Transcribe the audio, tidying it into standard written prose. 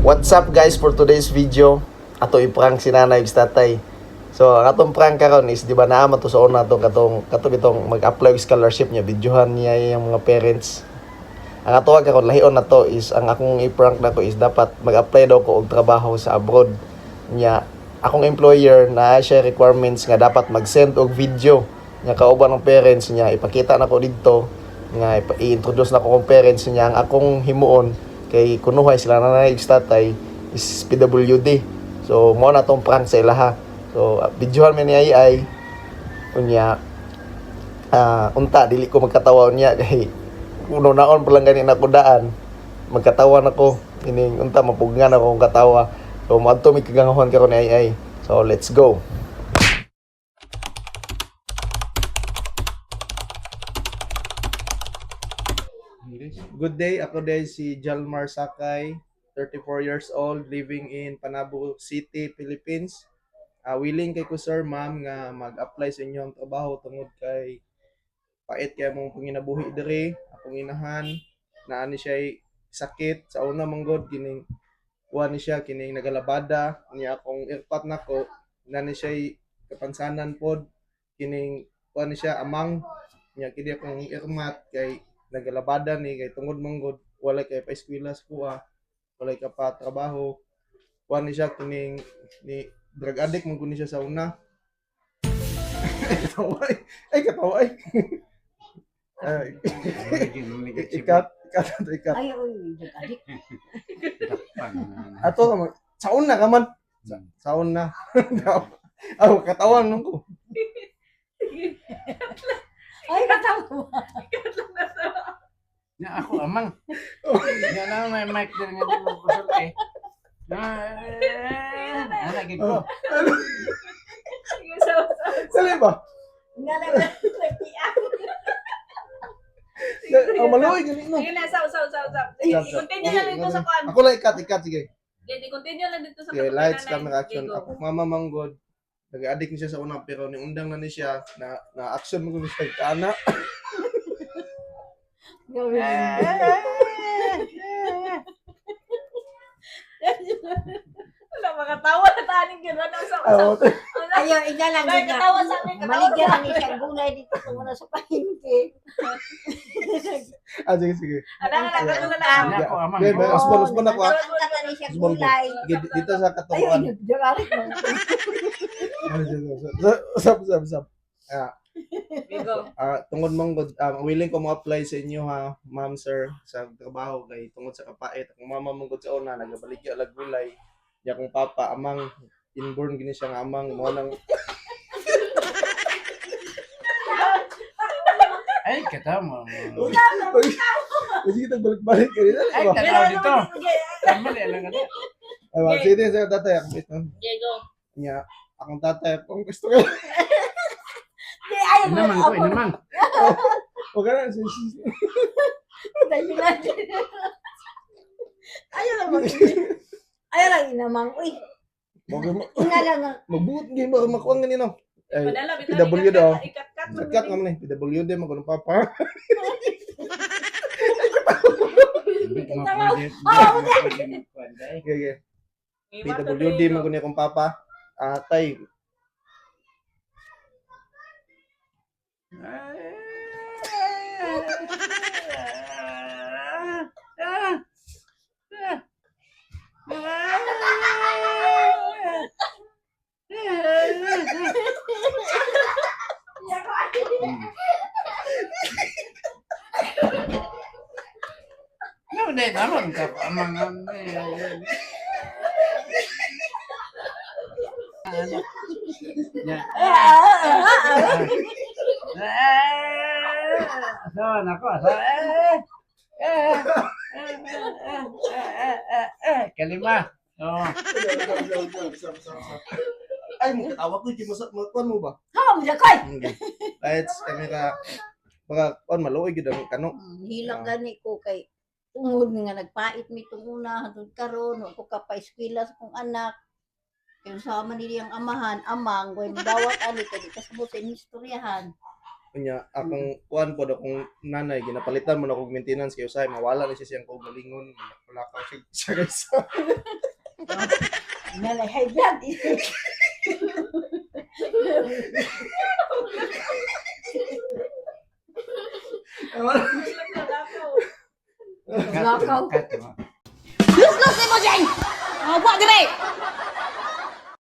What's up guys for today's video? Ato i-prank si nanay ug tatay. So ang atong prank karon is di ba naama to sa una katong mag-apply og scholarship niya, videohan niya yung mga parents. Ang ato karon lahion na to is ang akong i-prank nako is dapat mag-apply daw ko og trabaho sa abroad. Nya akong employer na siya requirements nga dapat mag-send og video nya kauban ng parents niya, ipakita nako didto nga i-introduce nako kong parents niya ang akong himuon kay kunuhay sila nanay ug tatay is PWD. So mo na tong prank sa ilaha. So videohan mi ni ay unya unta dili ko magkatawa niya kay kuno naon pa lang gani nako daan magkatawa nako ining unta mapugngan ako kung katawa. So moadto mi kagangahon karon ni ay. So let's go. Good day, ako day si Jalmar Sakay, 34 years old, living in Panabo City, Philippines. Willing kay ko sir, ma'am nga mag-apply sa inyong trabaho tungod kay pait kay mong panginabuhi dire. Akong inahan na ani siya sakit sa una manggod kining kuha ni siya kining nagalabada niya akong irpat nako na ni siya kapansanan pod kining kuha ni siya amang niya kini akong irmat kay nagalabada ni kay tungod manggod wala kay pa eskwela sa kuha wala ka pa trabaho kuha ni siya kining ni drug addict man gud ni siya sa una. Katawa ay ikat Ay, adik. ato ka sa una ka man sa una katawan nung ko Ay, katawa. Ya ako amang. Ya na may mic din nga di mo kusog eh. Ana gid ko. sali ba Nga lang nagkiak. ang maluoy gani no Sige na, saw. I-continue lang dito sa kuan. ako lang ikat sige. I-continue lang dito sa Okay, kuan. lights, camera, action. Ako, Mama Manggod. Nag-addict ni siya sa una, pero ni undang na ni siya, na-action mo kung siya kana. Wala mga tawa na taning gano'n ang saw. Ayaw, ina lang. Ay, katawa sa akin, katawa Maligyan sa ni siya gulay dito kung ano sa palengke. Sige. Ano na lang. Ya ako amang. Okay, ba, usbon ako. Nagkakanta ni siya Usbon ko. gulay. Dito sa Ayaw, katuan. nagdagalit mo. Usap. Bigo. Tungod Manggod, willing ko mo-apply sa inyo ha, ma'am, sir, sa trabaho, kay tungod sa kapait. Kung Mama Manggod sa una, nagabaligya gulay. Ya kung papa, amang, inborn gini siya nga amang, mo nang Ay katama. Kasi kita balik-balik ka rin. Ay tanaw dito. Tama lang nga. Sige, sa tatay, akong ito. Diego. Nya, akong tatay, kung gusto ka. Di, ayaw mo. Inamang ko, inamang. Huwag ka na, Dahil lang. Ayaw lang mag... Ayaw lang inamang. Uy, ina lang. magbuot game ba makuha nga nino. Ay, Padala, PW daw. Ikat-kat. Kat nga man eh, PWD mo kuno papa. Okay. PWD mo kuno kung papa. Tay. No, dahil naman ka amang. Ya. Sawan ako. Kalima. Oh. Ay, mo katawa ko mo sa mo ba? Hawa mo siya, koy. Lights, camera. Baka on maluoy gid ang kano. Hilang gani ko kay tungod nga nagpait mi tunguna hangtod karon ko ka pa eskwela sa kong anak. Kaya sa man nili ang amahan, amang, way madawat ani kay di kasabot sa istoryahan. Unya akong kuan pod akong nanay ginapalitan mo na kog maintenance kay usay mawala na siya siyang kog galingon wala ka siya guys. Nalay high blood. Lakaw. Cut mo. Useless ni mo, Jay! Mga buwan dire!